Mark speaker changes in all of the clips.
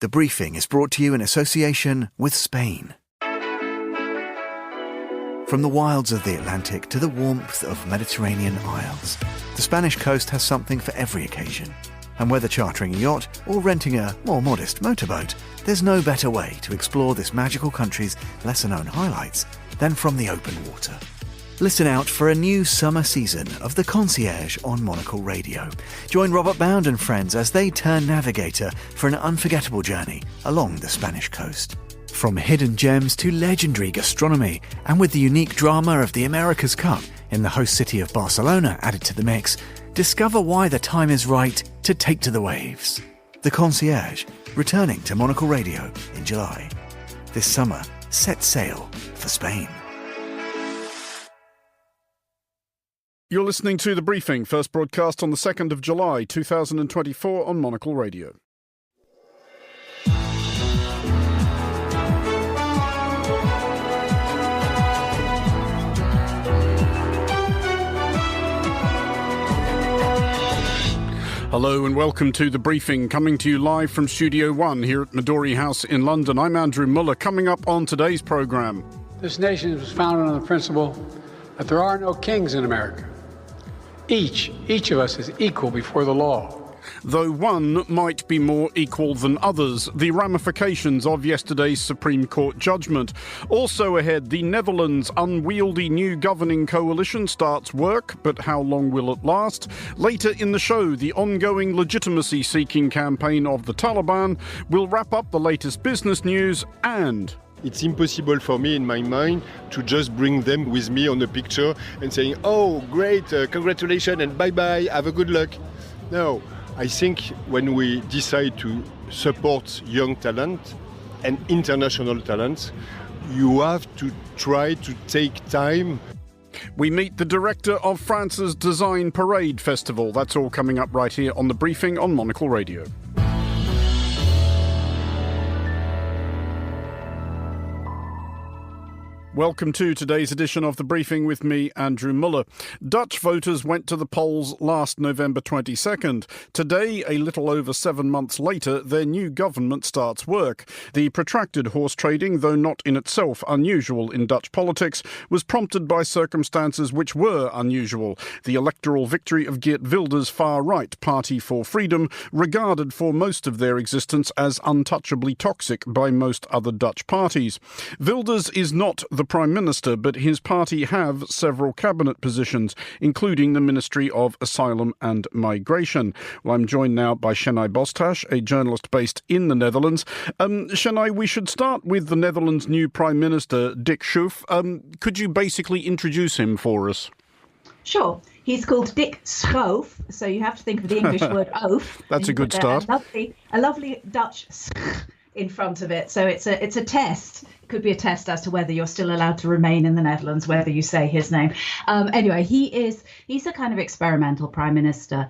Speaker 1: The briefing is brought to you in association with Spain. From the wilds of the Atlantic to the warmth of Mediterranean isles, the Spanish coast has something for every occasion. And whether chartering a yacht or renting a more modest motorboat, there's no better way to explore this magical country's lesser-known highlights than from the open water. Listen out for a new summer season of The Concierge on Monocle Radio. Join Robert Bound and friends as they turn navigator for an unforgettable journey along the Spanish coast. From hidden gems to legendary gastronomy, and with the unique drama of the America's Cup in the host city of Barcelona added to the mix, discover why the time is right to take to the waves. The Concierge, returning to Monocle Radio in July. This summer, set sail for Spain.
Speaker 2: You're listening to The Briefing, first broadcast on the 2nd of July 2024 on Monocle Radio. Hello and welcome to The Briefing, coming to you live from Studio 1 here at Midori House in London. I'm Andrew Muller. Coming up on today's programme.
Speaker 3: This nation was founded on the principle that there are no kings in America. Each of us is equal before the law.
Speaker 2: Though one might be more equal than others, the ramifications of yesterday's Supreme Court judgment. Also ahead, the Netherlands' unwieldy new governing coalition starts work, but how long will it last? Later in the show, the ongoing legitimacy-seeking campaign of the Taliban. We'll wrap up the latest business news and...
Speaker 4: It's impossible for me in my mind to just bring them with me on a picture and saying, oh, great, congratulations and bye-bye, have a good luck. No, I think when we decide to support young talent and international talent, you have to try to take time.
Speaker 2: We meet the director of France's Design Parade Festival. That's all coming up right here on The Briefing on Monocle Radio. Welcome to today's edition of The Briefing with me, Andrew Muller. Dutch voters went to the polls last November 22nd. Today, a little over 7 months later, their new government starts work. The protracted horse trading, though not in itself unusual in Dutch politics, was prompted by circumstances which were unusual. The electoral victory of Geert Wilders' far-right Party for Freedom, regarded for most of their existence as untouchably toxic by most other Dutch parties. Wilders is not the Prime Minister, but his party have several cabinet positions, including the Ministry of Asylum and Migration. Well, I'm joined now by Chennai Bostash, a journalist based in the Netherlands. Chennai, we should start with the Netherlands' new Prime Minister, Dick Schoof. Could you basically introduce him for us?
Speaker 5: Sure. He's called Dick Schoof, so you have to think of the English word oaf.
Speaker 2: That's a good start.
Speaker 5: A lovely Dutch in front of it. So it's a test. It could be a test as to whether you're still allowed to remain in the Netherlands, whether you say his name. Anyway, he's a kind of experimental prime minister.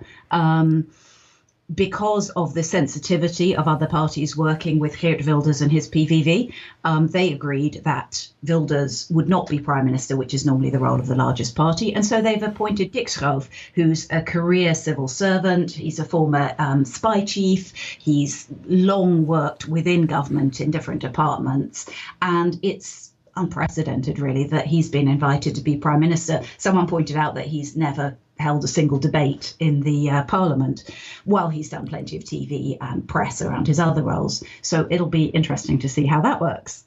Speaker 5: Because of the sensitivity of other parties working with Geert Wilders and his PVV, they agreed that Wilders would not be prime minister, which is normally the role of the largest party. And so they've appointed Dick Schoof, who's a career civil servant. He's a former spy chief. He's long worked within government in different departments. And it's unprecedented, really, that he's been invited to be prime minister. Someone pointed out that he's never held a single debate in the parliament, while he's done plenty of TV and press around his other roles. So it'll be interesting to see how that works.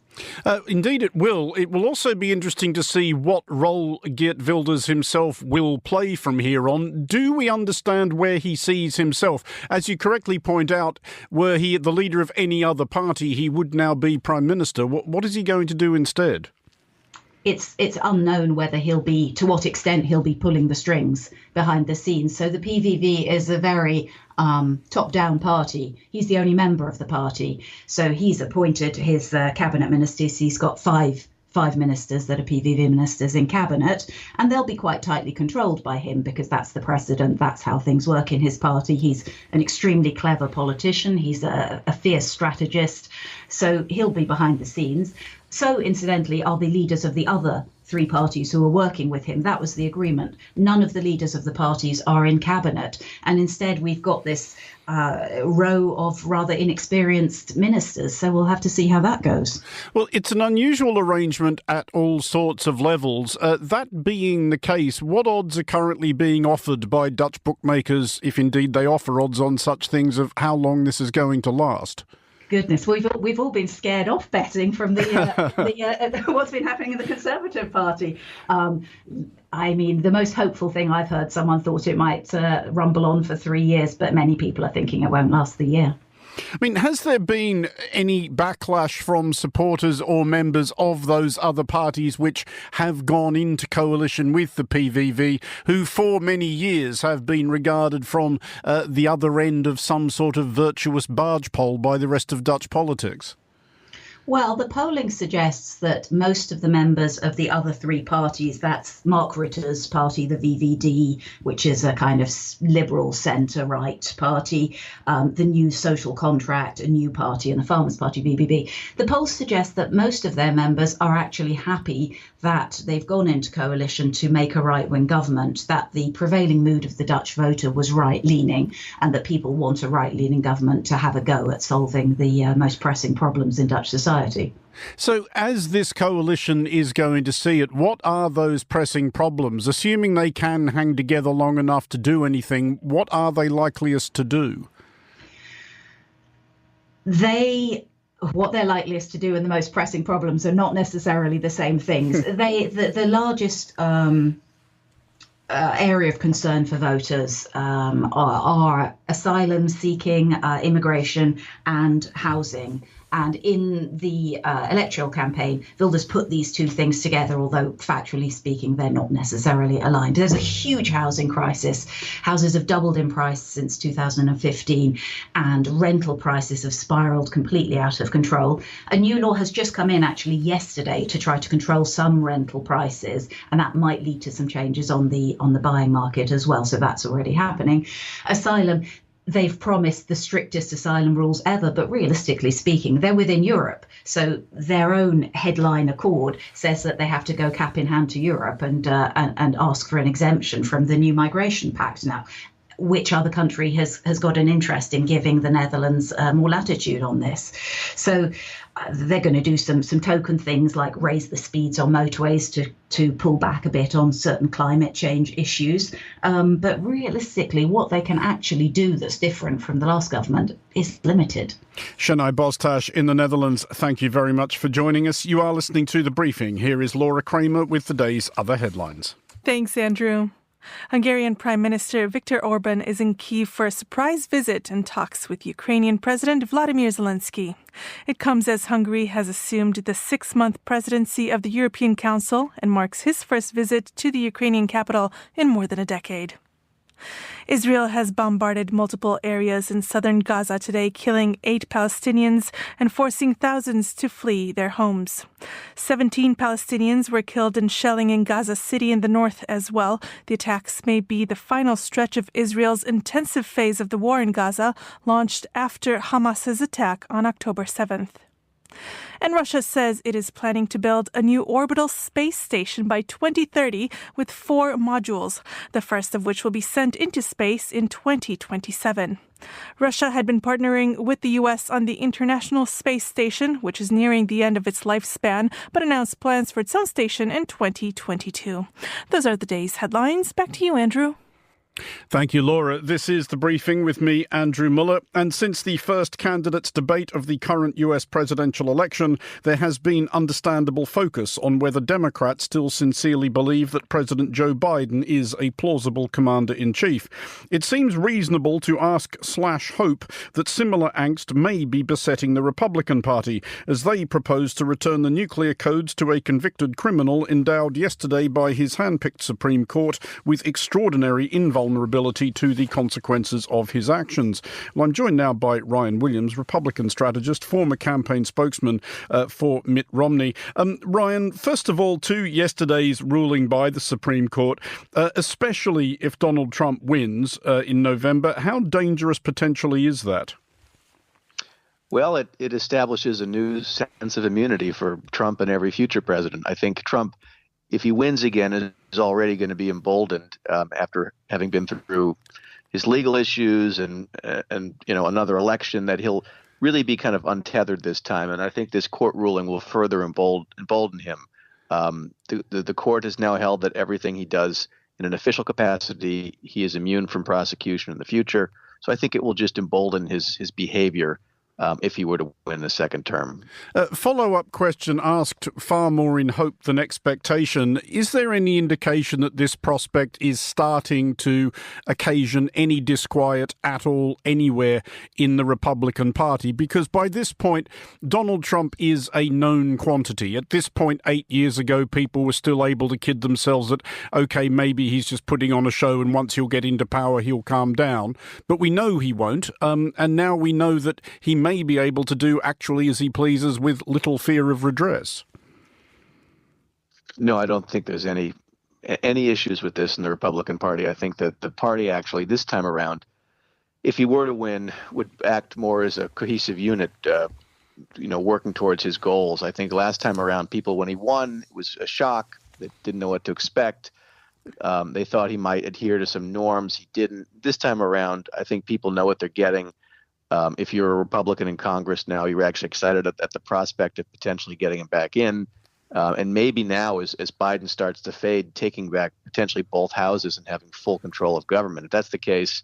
Speaker 2: Indeed it will. It will also be interesting to see what role Geert Wilders himself will play from here on. Do we understand where he sees himself? As you correctly point out, were he the leader of any other party, he would now be prime minister. What is he going to do instead?
Speaker 5: It's unknown whether to what extent he'll be pulling the strings behind the scenes. So the PVV is a very top-down party. He's the only member of the party. So he's appointed his cabinet ministers. He's got five ministers that are PVV ministers in cabinet, and they'll be quite tightly controlled by him because that's the precedent. That's how things work in his party. He's an extremely clever politician. He's a fierce strategist. So he'll be behind the scenes. So, incidentally, are the leaders of the other three parties who are working with him. That was the agreement. None of the leaders of the parties are in cabinet. And instead, we've got this row of rather inexperienced ministers. So we'll have to see how that goes.
Speaker 2: Well, it's an unusual arrangement at all sorts of levels. That being the case, what odds are currently being offered by Dutch bookmakers, if indeed they offer odds on such things, of how long this is going to last?
Speaker 5: Goodness, we've all been scared off betting from the what's been happening in the Conservative Party. I mean, the most hopeful thing I've heard, someone thought it might rumble on for 3 years, but many people are thinking it won't last the year.
Speaker 2: I mean, has there been any backlash from supporters or members of those other parties which have gone into coalition with the PVV, who for many years have been regarded from the other end of some sort of virtuous barge pole by the rest of Dutch politics?
Speaker 5: Well, the polling suggests that most of the members of the other three parties, that's Mark Rutte's party, the VVD, which is a kind of liberal centre-right party, the New Social Contract, a new party, and the Farmers' Party, BBB. The polls suggest that most of their members are actually happy that they've gone into coalition to make a right-wing government, that the prevailing mood of the Dutch voter was right-leaning, and that people want a right-leaning government to have a go at solving the most pressing problems in Dutch society.
Speaker 2: So as this coalition is going to see it, what are those pressing problems? Assuming they can hang together long enough to do anything, what are they likeliest to do? What they're likeliest to do and the most pressing problems are not necessarily the same things. The largest area of concern for voters are asylum seeking, immigration and housing. And in the electoral campaign, Wilders put these two things together, although factually speaking, they're not necessarily aligned. There's a huge housing crisis. Houses have doubled in price since 2015, and rental prices have spiraled completely out of control. A new law has just come in actually yesterday to try to control some rental prices, and that might lead to some changes on the buying market as well. So that's already happening. Asylum. They've promised the strictest asylum rules ever, but realistically speaking, they're within Europe. So their own headline accord says that they have to go cap in hand to Europe and ask for an exemption from the new migration pact. Now, which other country has got an interest in giving the Netherlands more latitude on this? So they're going to do some token things like raise the speeds on motorways to pull back a bit on certain climate change issues. But realistically, what they can actually do that's different from the last government is limited. Shania Bostash in the Netherlands, thank you very much for joining us. You are listening to The Briefing. Here is Laura Kramer with the day's other headlines.
Speaker 6: Thanks, Andrew. Hungarian Prime Minister Viktor Orban is in Kyiv for a surprise visit and talks with Ukrainian President Vladimir Zelensky. It comes as Hungary has assumed the 6-month presidency of the European Council and marks his first visit to the Ukrainian capital in more than a decade. Israel has bombarded multiple areas in southern Gaza today, killing 8 Palestinians and forcing thousands to flee their homes. 17 Palestinians were killed in shelling in Gaza City in the north as well. The attacks may be the final stretch of Israel's intensive phase of the war in Gaza, launched after Hamas's attack on October 7th. And Russia says it is planning to build a new orbital space station by 2030 with 4 modules, the first of which will be sent into space in 2027. Russia had been partnering with the U.S. on the International Space Station, which is nearing the end of its lifespan, but announced plans for its own station in 2022. Those are the day's headlines. Back to you, Andrew.
Speaker 2: Thank you, Laura. This is The Briefing with me, Andrew Muller. And since the first candidates' debate of the current US presidential election, there has been understandable focus on whether Democrats still sincerely believe that President Joe Biden is a plausible commander-in-chief. It seems reasonable to ask/hope that similar angst may be besetting the Republican Party, as they propose to return the nuclear codes to a convicted criminal endowed yesterday by his hand-picked Supreme Court with extraordinary invulnerability to the consequences of his actions. Well, I'm joined now by Ryan Williams, Republican strategist, former campaign spokesman for Mitt Romney. Ryan, first of all, to yesterday's ruling by the Supreme Court, especially if Donald Trump wins in November, how dangerous potentially is that?
Speaker 7: Well, it establishes a new sense of immunity for Trump and every future president. I think Trump if he wins again, is already going to be emboldened after having been through his legal issues and another election, that he'll really be kind of untethered this time. And I think this court ruling will further embolden him. The court has now held that everything he does in an official capacity, he is immune from prosecution in the future. So I think it will just embolden his behavior if he were to win the second term.
Speaker 2: Follow-up question asked far more in hope than expectation. Is there any indication that this prospect is starting to occasion any disquiet at all anywhere in the Republican Party? Because by this point, Donald Trump is a known quantity. At this point, 8 years ago, people were still able to kid themselves that, okay, maybe he's just putting on a show and once he'll get into power, he'll calm down. But we know he won't. And now we know that he may be able to do actually as he pleases with little fear of redress.
Speaker 7: No, I don't think there's any issues with this in the Republican Party. I think that the party actually this time around, if he were to win, would act more as a cohesive unit, working towards his goals. I think last time around, people, when he won, it was a shock. They didn't know what to expect. They thought he might adhere to some norms. He didn't. This time around, I think people know what they're getting. If you're a Republican in Congress now, you're actually excited at the prospect of potentially getting him back in. And maybe now, as Biden starts to fade, taking back potentially both houses and having full control of government. If that's the case,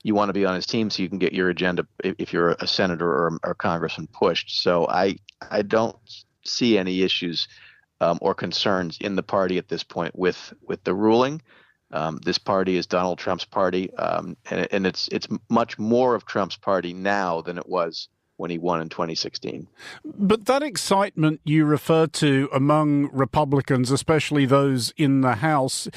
Speaker 7: you want to be on his team so you can get your agenda if you're a senator or congressman pushed. So I don't see any issues or concerns in the party at this point with the ruling. This party is Donald Trump's party, and it's much more of Trump's party now than it was when he won in 2016.
Speaker 2: But that excitement you refer to among Republicans, especially those in the House,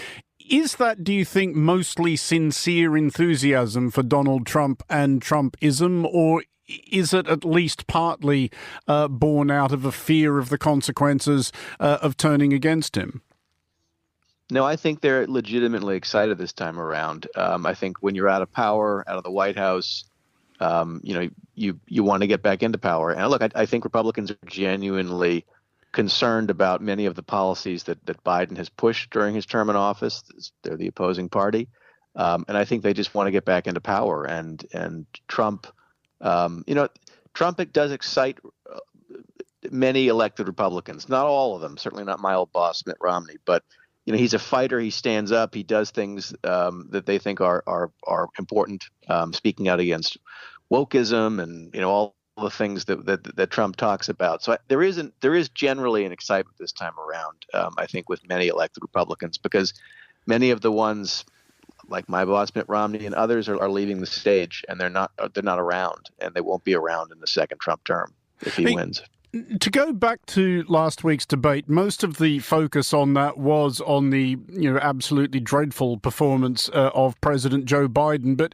Speaker 2: is that, do you think, mostly sincere enthusiasm for Donald Trump and Trumpism, or is it at least partly born out of a fear of the consequences of turning against him?
Speaker 7: No, I think they're legitimately excited this time around. I think when you're out of power, out of the White House, you want to get back into power. And look, I think Republicans are genuinely concerned about many of the policies that Biden has pushed during his term in office. They're the opposing party. And I think they just want to get back into power. And Trump, Trump does excite many elected Republicans, not all of them, certainly not my old boss, Mitt Romney, but he's a fighter. He stands up. He does things that they think are important, speaking out against wokeism and all the things that Trump talks about. So there is generally an excitement this time around. I think with many elected Republicans, because many of the ones like my boss Mitt Romney and others are leaving the stage, and they're not around, and they won't be around in the second Trump term if he wins.
Speaker 2: To go back to last week's debate, most of the focus on that was on the absolutely dreadful performance of President Joe Biden. But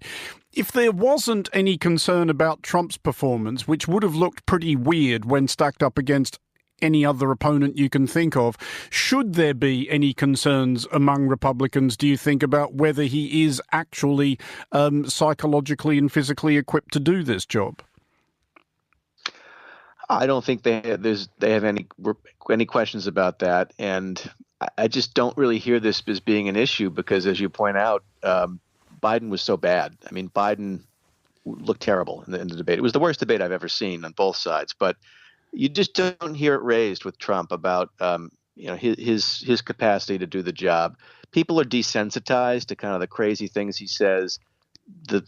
Speaker 2: if there wasn't any concern about Trump's performance, which would have looked pretty weird when stacked up against any other opponent you can think of, should there be any concerns among Republicans, do you think, about whether he is actually psychologically and physically equipped to do this job?
Speaker 7: I don't think they have any questions about that, and I just don't really hear this as being an issue because, as you point out, Biden was so bad. I mean, Biden looked terrible in the debate. It was the worst debate I've ever seen on both sides. But you just don't hear it raised with Trump about his capacity to do the job. People are desensitized to kind of the crazy things he says. The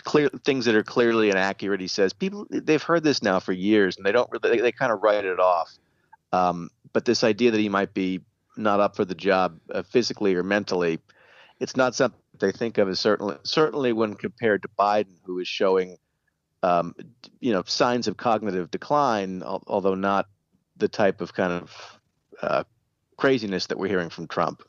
Speaker 7: clear things that are clearly inaccurate, he says. People, they've heard this now for years, and they kind of write it off. But this idea that he might be not up for the job physically or mentally, it's not something they think of as certainly when compared to Biden, who is showing signs of cognitive decline, although not the type of kind of craziness that we're hearing from Trump.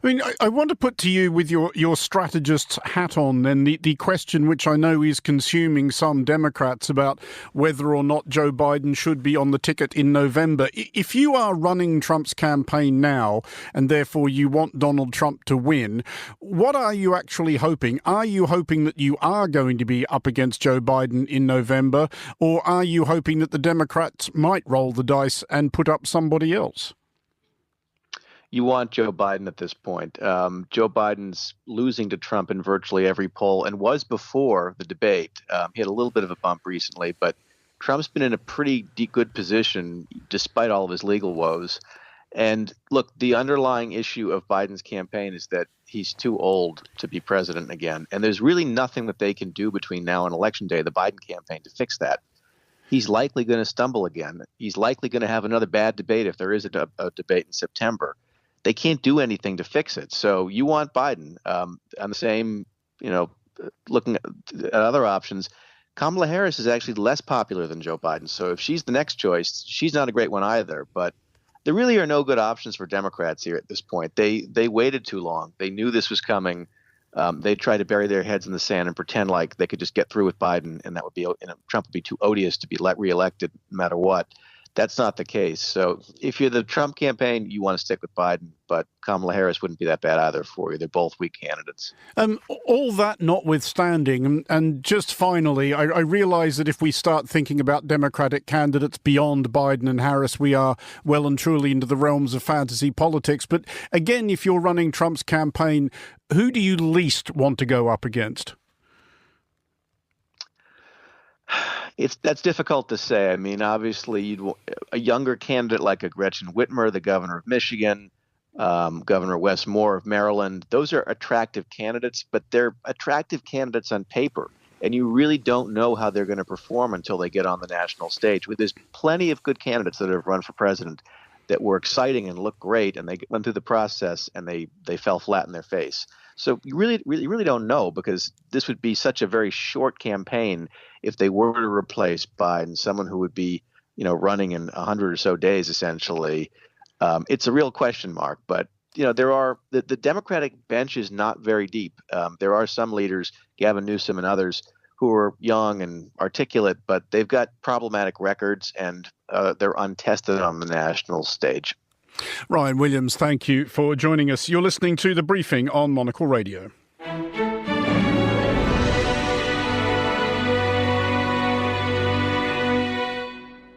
Speaker 2: I mean, I want to put to you, with your strategist's hat on, then, the question which I know is consuming some Democrats about whether or not Joe Biden should be on the ticket in November. If you are running Trump's campaign now, and therefore you want Donald Trump to win, what are you actually hoping? Are you hoping that you are going to be up against Joe Biden in November, or are you hoping that the Democrats might roll the dice and put up somebody else?
Speaker 7: you want Joe Biden at this point. Joe Biden's losing to Trump in virtually every poll and was before the debate. He had a little bit of a bump recently, but Trump's been in a pretty good position despite all of his legal woes. And look, the underlying issue of Biden's campaign is that he's too old to be president again. And there's really nothing that they can do between now and Election Day, the Biden campaign, to fix that. He's likely going to stumble again. He's likely going to have another bad debate if there is a debate in September. They can't do anything to fix it. So you want Biden. On the same, looking at other options, Kamala Harris is actually less popular than Joe Biden. So if she's the next choice, she's not a great one either. But there really are no good options for Democrats here at this point. They waited too long. They knew this was coming. They tried to bury their heads in the sand and pretend like they could just get through with Biden, and that would be Trump would be too odious to be reelected no matter what. That's not the case. So if you're the Trump campaign, you want to stick with Biden, but Kamala Harris wouldn't be that bad either for you. They're both weak candidates.
Speaker 2: All that notwithstanding, and just finally, I realize that if we start thinking about Democratic candidates beyond Biden and Harris, we are well and truly into the realms of fantasy politics. But again, if you're running Trump's campaign, who do you least want to go up against?
Speaker 7: That's difficult to say. I mean, obviously, a younger candidate like a Gretchen Whitmer, the governor of Michigan, Governor Wes Moore of Maryland. Those are attractive candidates, but they're attractive candidates on paper, and you really don't know how they're going to perform until they get on the national stage. There's plenty of good candidates that have run for president that were exciting and looked great, and they went through the process and they fell flat in their face. So you really don't know, because this would be such a very short campaign if they were to replace Biden, someone who would be, running in 100 or so days, essentially. It's a real question mark, but there are the Democratic bench is not very deep. There are some leaders, Gavin Newsom and others, who are young and articulate, but they've got problematic records and they're untested on the national stage.
Speaker 2: Ryan Williams, thank you for joining us. You're listening to The Briefing on Monocle Radio.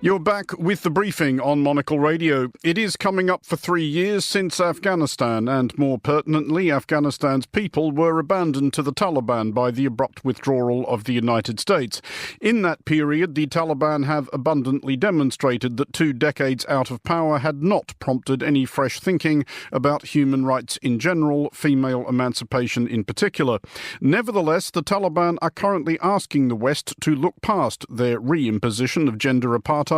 Speaker 2: You're back with The Briefing on Monocle Radio. It is coming up for 3 years since Afghanistan, and more pertinently, Afghanistan's people were abandoned to the Taliban by the abrupt withdrawal of the United States. In that period, the Taliban have abundantly demonstrated that 2 decades out of power had not prompted any fresh thinking about human rights in general, female emancipation in particular. Nevertheless, the Taliban are currently asking the West to look past their re-imposition of gender apartheid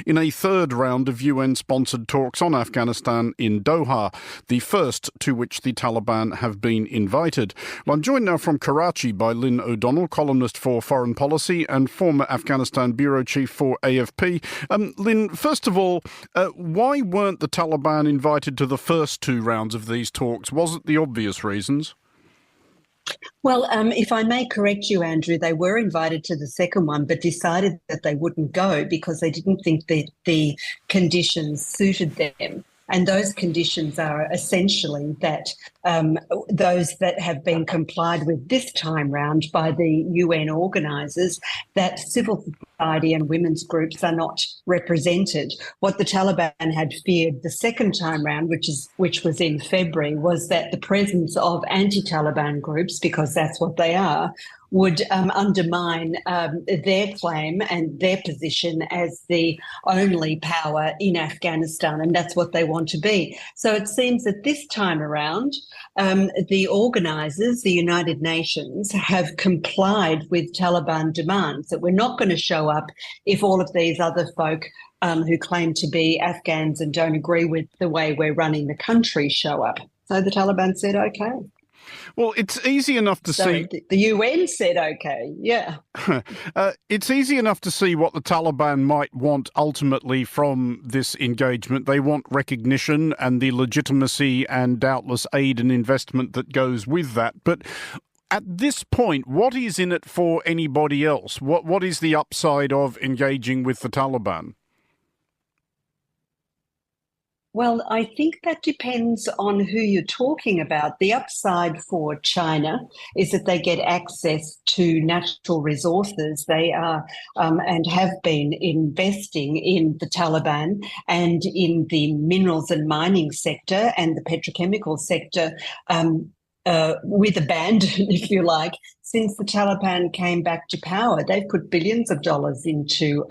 Speaker 2: in a third round of UN-sponsored talks on Afghanistan in Doha, the first to which the Taliban have been invited. Well, I'm joined now from Karachi by Lynn O'Donnell, columnist for Foreign Policy and former Afghanistan bureau chief for AFP. Lynn, first of all, why weren't the Taliban invited to the first 2 rounds of these talks? Was it the obvious reasons?
Speaker 8: Well, if I may correct you, Andrew, they were invited to the second one, but decided that they wouldn't go because they didn't think that the conditions suited them. And those conditions are essentially that those that have been complied with this time round by the UN organisers, that civil society and women's groups are not represented. What the Taliban had feared the second time round, which was in February, was that the presence of anti-Taliban groups, because that's what they are, would undermine their claim and their position as the only power in Afghanistan, and that's what they want to be. So it seems that this time around, the organisers, the United Nations, have complied with Taliban demands that we're not going to show up if all of these other folk who claim to be Afghans and don't agree with the way we're running the country show up. So the Taliban said, OK.
Speaker 2: Well, it's easy enough to see.
Speaker 8: The UN said OK, yeah.
Speaker 2: It's easy enough to see what the Taliban might want ultimately from this engagement. They want recognition and the legitimacy and doubtless aid and investment that goes with that. But at this point, what is in it for anybody else? What is the upside of engaging with the Taliban?
Speaker 8: Well, I think that depends on who you're talking about. The upside for China is that they get access to natural resources. They are and have been investing in the Taliban and in the minerals and mining sector and the petrochemical sector with abandon, if you like. Since the Taliban came back to power, they've put billions of dollars into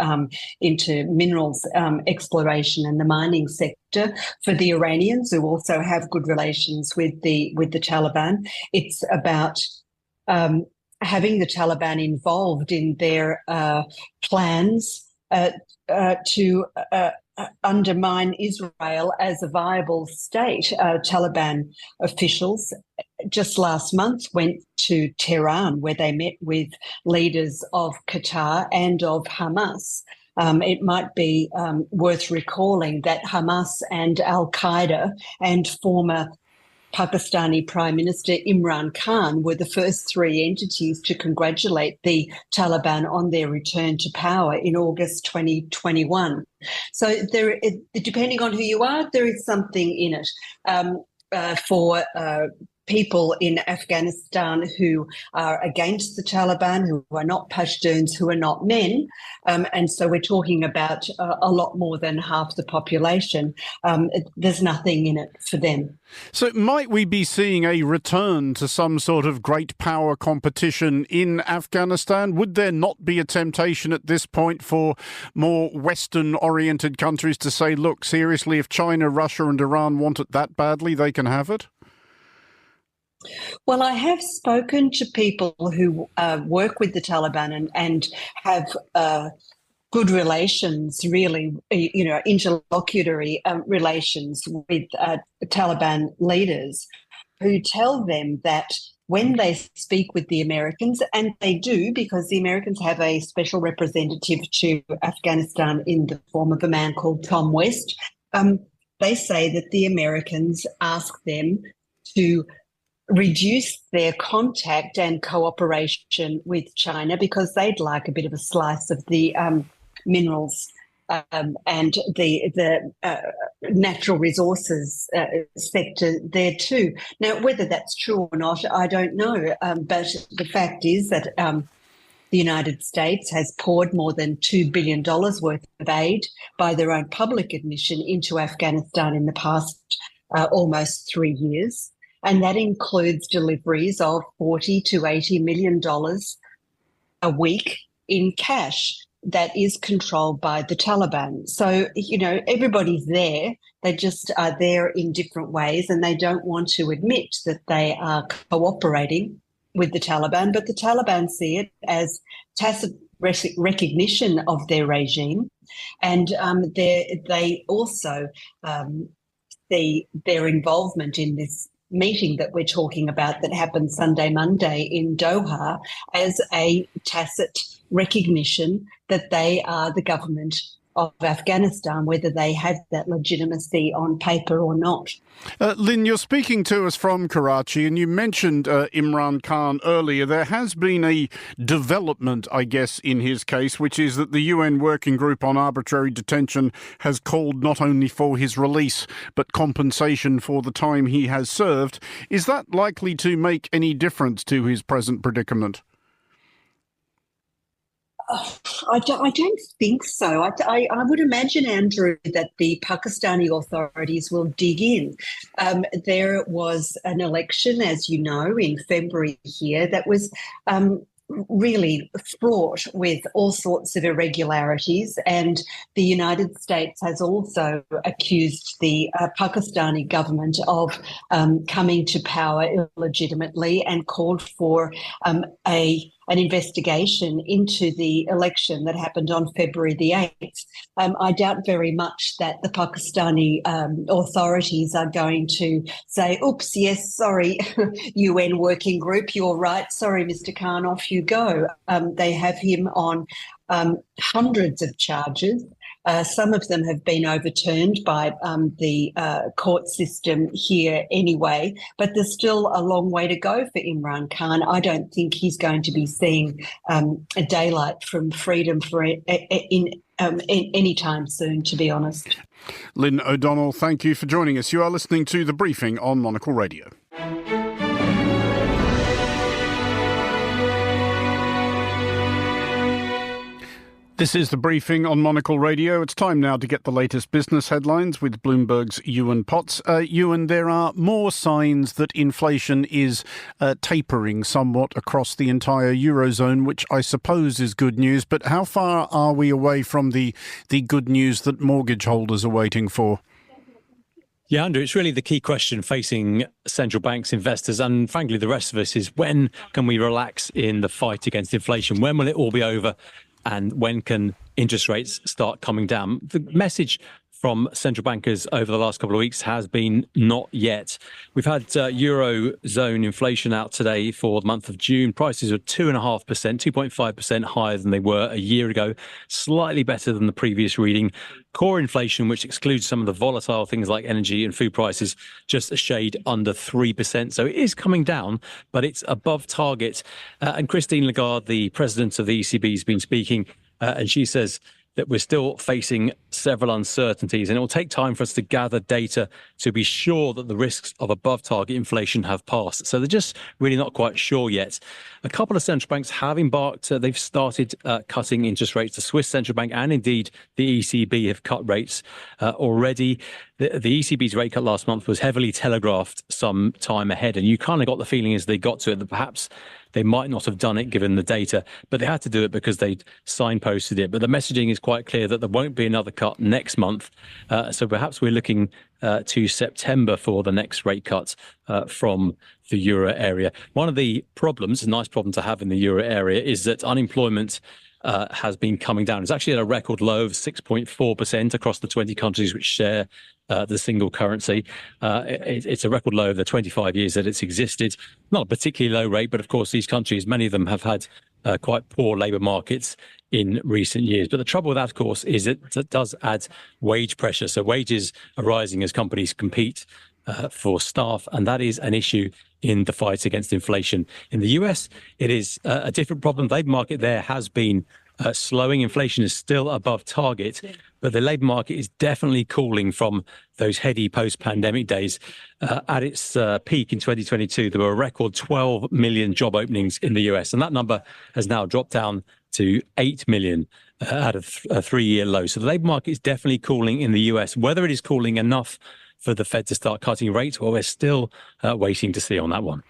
Speaker 8: minerals exploration and the mining sector. For the Iranians, who also have good relations with the Taliban, it's about having the Taliban involved in their plans to undermine Israel as a viable state. Taliban officials just last month went to Tehran, where they met with leaders of Qatar and of Hamas. It might be worth recalling that Hamas and Al-Qaeda and former Pakistani Prime Minister Imran Khan were the first three entities to congratulate the Taliban on their return to power in August 2021. So depending on who you are, there is something in it. For people in Afghanistan who are against the Taliban, who are not Pashtuns, who are not men. And so we're talking about a lot more than half the population. There's nothing in it for them.
Speaker 2: So might we be seeing a return to some sort of great power competition in Afghanistan? Would there not be a temptation at this point for more Western-oriented countries to say, look, seriously, if China, Russia and Iran want it that badly, they can have it?
Speaker 8: Well, I have spoken to people who work with the Taliban and have good relations, really, interlocutory relations with Taliban leaders, who tell them that when they speak with the Americans, and they do because the Americans have a special representative to Afghanistan in the form of a man called Tom West, they say that the Americans ask them to reduce their contact and cooperation with China because they'd like a bit of a slice of the minerals and the natural resources sector there too. Now, whether that's true or not, I don't know. But the fact is that the United States has poured more than $2 billion worth of aid by their own public admission into Afghanistan in the past almost 3 years. And that includes deliveries of $40 to $80 million a week in cash that is controlled by the Taliban. So, everybody's there. They just are there in different ways, and they don't want to admit that they are cooperating with the Taliban. But the Taliban see it as tacit recognition of their regime. And they also see their involvement in this meeting that we're talking about that happened Monday in Doha as a tacit recognition that they are the government of Afghanistan, whether they have that legitimacy on paper or not.
Speaker 2: Lynn, you're speaking to us from Karachi, and you mentioned Imran Khan earlier. There has been a development, I guess, in his case, which is that the UN Working Group on Arbitrary Detention has called not only for his release, but compensation for the time he has served. Is that likely to make any difference to his present predicament?
Speaker 8: I don't think so. I would imagine, Andrew, that the Pakistani authorities will dig in. There was an election, as you know, in February here that was really fraught with all sorts of irregularities, and the United States has also accused the Pakistani government of coming to power illegitimately and called for an investigation into the election that happened on February the 8th. I doubt very much that the Pakistani authorities are going to say, oops, yes, sorry, UN Working Group, you're right, sorry, Mr. Khan, off you go. They have him on hundreds of charges. Some of them have been overturned by the court system here anyway, but there's still a long way to go for Imran Khan. I don't think he's going to be seeing a daylight from freedom any time soon, to be honest.
Speaker 2: Lynn O'Donnell, thank you for joining us. You are listening to The Briefing on Monocle Radio. This is The Briefing on Monocle Radio. It's time now to get the latest business headlines with Bloomberg's Ewan Potts. Ewan, there are more signs that inflation is tapering somewhat across the entire Eurozone, which I suppose is good news. But how far are we away from the good news that mortgage holders are waiting for?
Speaker 9: Yeah, Andrew, it's really the key question facing central banks, investors, and frankly, the rest of us is when can we relax in the fight against inflation? When will it all be over? And when can interest rates start coming down? The message from central bankers over the last couple of weeks has been not yet. We've had Eurozone inflation out today for the month of June. Prices are 2.5%, 2.5% higher than they were a year ago, slightly better than the previous reading. Core inflation, which excludes some of the volatile things like energy and food prices, just a shade under 3%. So it is coming down, but it's above target. And Christine Lagarde, the president of the ECB, has been speaking, and she says that we're still facing several uncertainties, and it will take time for us to gather data to be sure that the risks of above target inflation have passed. So they're just really not quite sure yet. A couple of central banks have embarked. They've started cutting interest rates. The Swiss Central Bank and indeed the ECB have cut rates already. The ECB's rate cut last month was heavily telegraphed some time ahead, and you kind of got the feeling as they got to it that perhaps they might not have done it given the data, but they had to do it because they'd signposted it. But the messaging is quite clear that there won't be another cut next month. So perhaps we're looking to September for the next rate cut from the euro area. One of the problems, a nice problem to have in the euro area, is that unemployment has been coming down. It's actually at a record low of 6.4% across the 20 countries which share the single currency. It's a record low of the 25 years that it's existed. Not a particularly low rate, but of course these countries, many of them have had quite poor labour markets in recent years. But the trouble with that, of course, is it does add wage pressure. So wages are rising as companies compete for staff, and that is an issue in the fight against inflation. In the US, it is a different problem. The labour market there has been slowing. Inflation is still above target, but the labour market is definitely cooling from those heady post-pandemic days. At its peak in 2022, there were a record 12 million job openings in the US, and that number has now dropped down to 8 million at a three-year low. So the labour market is definitely cooling in the US. Whether it is cooling enough for the Fed to start cutting rates, well, we're still waiting to see on that one.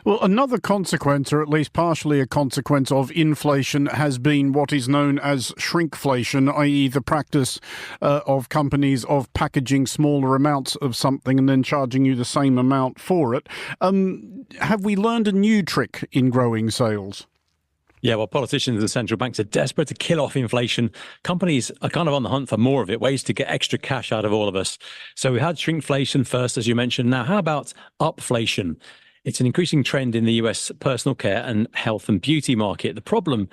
Speaker 2: Well, another consequence, or at least partially a consequence of inflation, has been what is known as shrinkflation, i.e. the practice of companies of packaging smaller amounts of something and then charging you the same amount for it. Have we learned a new trick in growing sales?
Speaker 9: Yeah, well, politicians and central banks are desperate to kill off inflation. Companies are kind of on the hunt for more of it, ways to get extra cash out of all of us. So we had shrinkflation first, as you mentioned. Now, how about upflation? It's an increasing trend in the US personal care and health and beauty market. The problem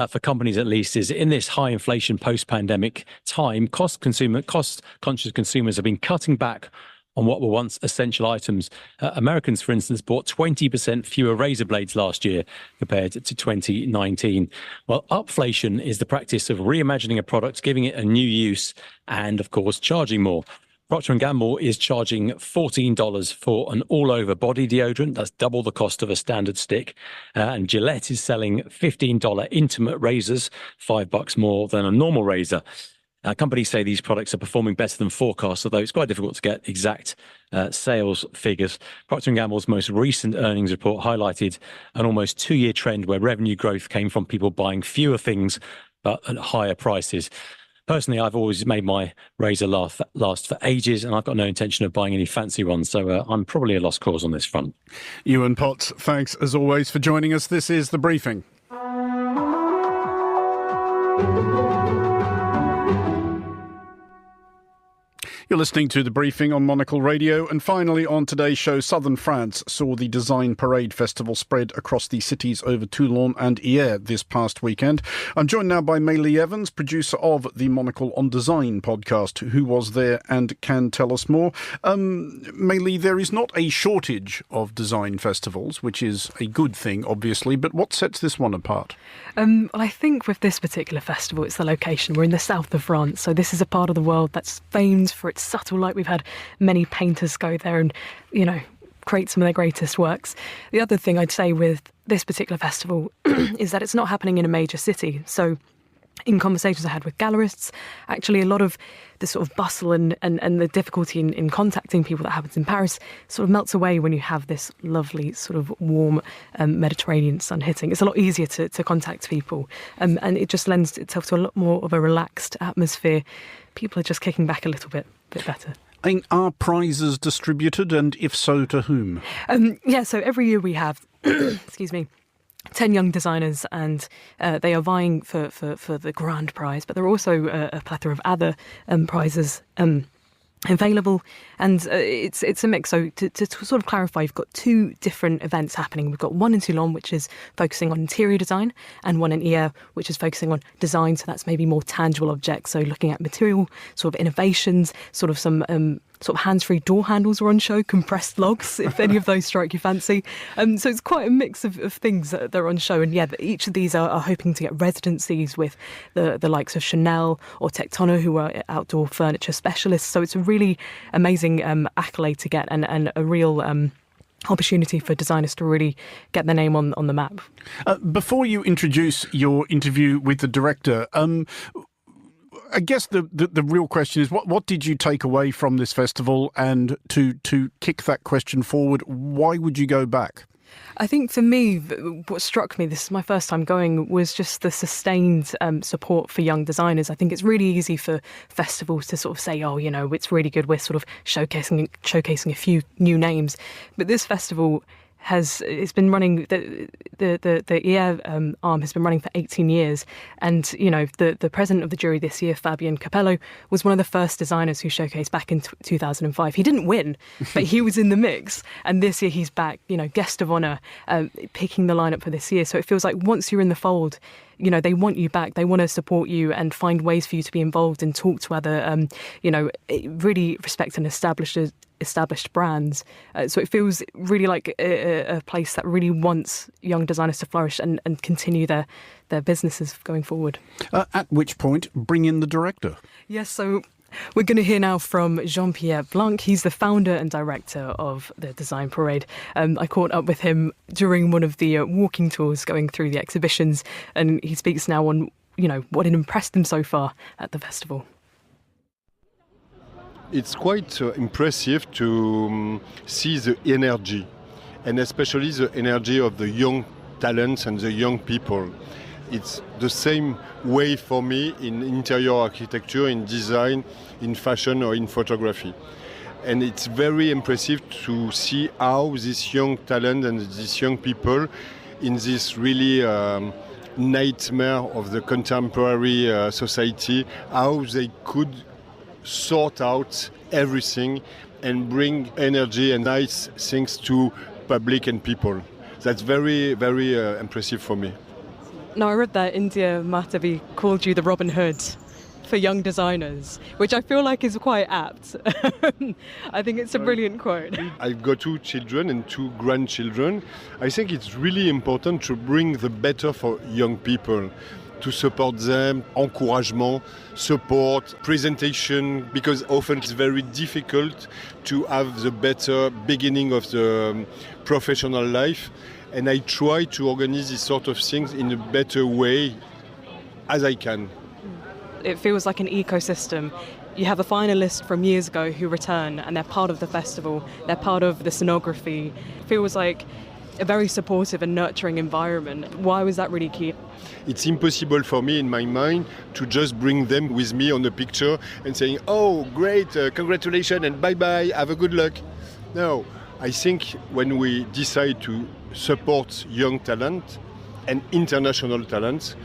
Speaker 9: for companies, at least, is in this high inflation post-pandemic time, cost-conscious consumers have been cutting back on what were once essential items. Americans, for instance, bought 20% fewer razor blades last year compared to 2019. Well, upflation is the practice of reimagining a product, giving it a new use, and, of course, charging more. Procter & Gamble is charging $14 for an all-over body deodorant. That's double the cost of a standard stick. And Gillette is selling $15 intimate razors, $5 more than a normal razor. Companies say these products are performing better than forecast, although it's quite difficult to get exact sales figures. Procter & Gamble's most recent earnings report highlighted an almost 2-year trend where revenue growth came from people buying fewer things but at higher prices. Personally, I've always made my razor last for ages, and I've got no intention of buying any fancy ones, so I'm probably a lost cause on this front.
Speaker 2: Ewan Potts, thanks as always for joining us. This is The Briefing. You're listening to The Briefing on Monocle Radio, and finally on today's show, southern France saw the Design Parade Festival spread across the cities over Toulon and Hyères this past weekend. I'm joined now by Maylee Evans, producer of the Monocle on Design podcast, who was there and can tell us more. Maylee, there is not a shortage of design festivals, which is a good thing, obviously, but what sets this one apart?
Speaker 10: Well, I think with this particular festival, it's the location. We're in the south of France, so this is a part of the world that's famed for its subtle light. We've had many painters go there and, create some of their greatest works. The other thing I'd say with this particular festival is that it's not happening in a major city. So in conversations I had with gallerists, actually a lot of the sort of bustle and the difficulty in contacting people that happens in Paris sort of melts away when you have this lovely sort of warm Mediterranean sun hitting. It's a lot easier to contact people, and it just lends itself to a lot more of a relaxed atmosphere. People are just kicking back a little bit better.
Speaker 2: Are prizes distributed, and if so, to whom?
Speaker 10: So every year we have, 10 young designers, and they are vying for the grand prize, but there are also a plethora of other prizes available, and it's a mix. So to sort of clarify, you've got two different events happening. We've got one in Toulon, which is focusing on interior design, and one in Hyères, which is focusing on design, so that's maybe more tangible objects, so looking at material sort of innovations, sort of some sort of hands-free door handles are on show, compressed logs, if any of those strike your fancy. So it's quite a mix of things that are on show. And each of these are hoping to get residencies with the likes of Chanel or Tectono, who are outdoor furniture specialists. So it's a really amazing accolade to get, and a real opportunity for designers to really get their name on the map.
Speaker 2: Before you introduce your interview with the director, I guess the real question is, what did you take away from this festival? And to kick that question forward, why would you go back?
Speaker 10: I think for me, what struck me, this is my first time going, was just the sustained support for young designers. I think it's really easy for festivals to sort of say, it's really good, we're sort of showcasing a few new names. But this festival it's been running, the Hyères arm has been running for 18 years, and the president of the jury this year, Fabien Capello, was one of the first designers who showcased back in 2005. He didn't win, but he was in the mix, and this year he's back, guest of honour, picking the lineup for this year. So it feels like once you're in the fold, they want you back, they want to support you and find ways for you to be involved and talk to other, really respect and established brands. So it feels really like a place that really wants young designers to flourish and continue their businesses going forward.
Speaker 2: At which point, bring in the director.
Speaker 10: Yes, so we're going to hear now from Jean-Pierre Blanc. He's the founder and director of the Design Parade. I caught up with him during one of the walking tours going through the exhibitions, and he speaks now on, what had impressed him so far at the festival.
Speaker 4: It's quite impressive to see the energy, and especially the energy of the young talents and the young people. It's the same way for me in interior architecture, in design, in fashion or in photography. And it's very impressive to see how this young talent and these young people in this really nightmare of the contemporary society, how they could sort out everything and bring energy and nice things to public and people. That's very, very impressive for me.
Speaker 10: Now, I read that India Mahtabi called you the Robin Hood for young designers, which I feel like is quite apt. I think it's a brilliant quote.
Speaker 4: I've got 2 children and 2 grandchildren. I think it's really important to bring the better for young people, to support them, encouragement, support, presentation, because often it's very difficult to have the better beginning of the professional life. And I try to organize these sort of things in a better way as I can.
Speaker 10: It feels like an ecosystem. You have a finalist from years ago who return, and they're part of the festival, they're part of the scenography. It feels like a very supportive and nurturing environment. Why was that really key?
Speaker 4: It's impossible for me in my mind to just bring them with me on the picture and saying, oh, great, congratulations and bye-bye, have a good luck. No, I think when we decide to support young talent and international talents,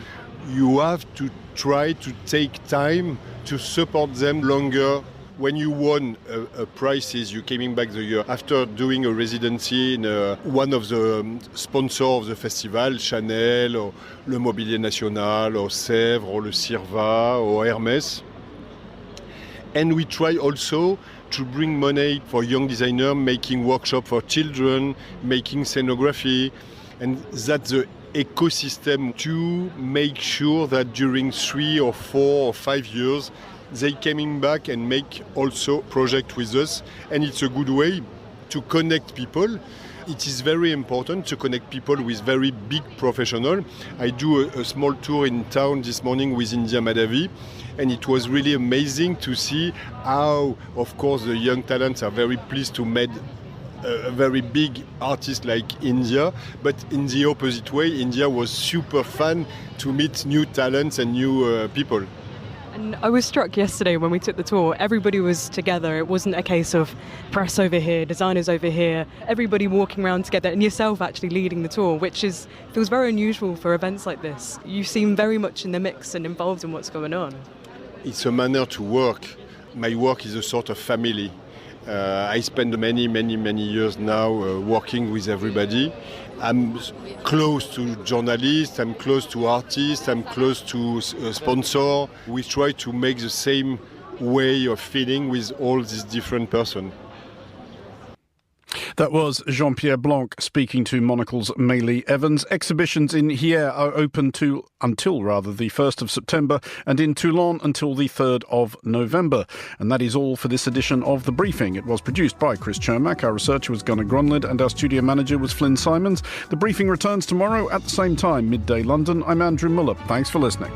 Speaker 4: you have to try to take time to support them longer when you won a prizes, you came back the year after doing a residency in one of the sponsors of the festival, Chanel or Le Mobilier National or Sèvres or Le Cirva or Hermès. And we try also to bring money for young designers, making workshops for children, making scenography, and that's the ecosystem to make sure that during 3 or 4 or 5 years, they coming back and make also project with us. And it's a good way to connect people. It is very important to connect people with very big professionals. I do a small tour in town this morning with India Madhavi, and it was really amazing to see how, of course, the young talents are very pleased to meet a very big artist like India, but in the opposite way, India was super fun to meet new talents and new people.
Speaker 10: And I was struck yesterday when we took the tour, everybody was together. It wasn't a case of press over here, designers over here, everybody walking around together and yourself actually leading the tour, which feels very unusual for events like this. You seem very much in the mix and involved in what's going on.
Speaker 4: It's a manner to work. My work is a sort of family. I spend many years now working with everybody. I'm close to journalists, I'm close to artists, I'm close to sponsors. We try to make the same way of feeling with all these different persons.
Speaker 2: That was Jean-Pierre Blanc speaking to Monocle's Maylie Evans. Exhibitions in Hyères are open until the 1st of September and in Toulon until the 3rd of November. And that is all for this edition of The Briefing. It was produced by Chris Chermak, our researcher was Gunnar Grunlid, and our studio manager was Flynn Simons. The Briefing returns tomorrow at the same time, midday London. I'm Andrew Muller. Thanks for listening.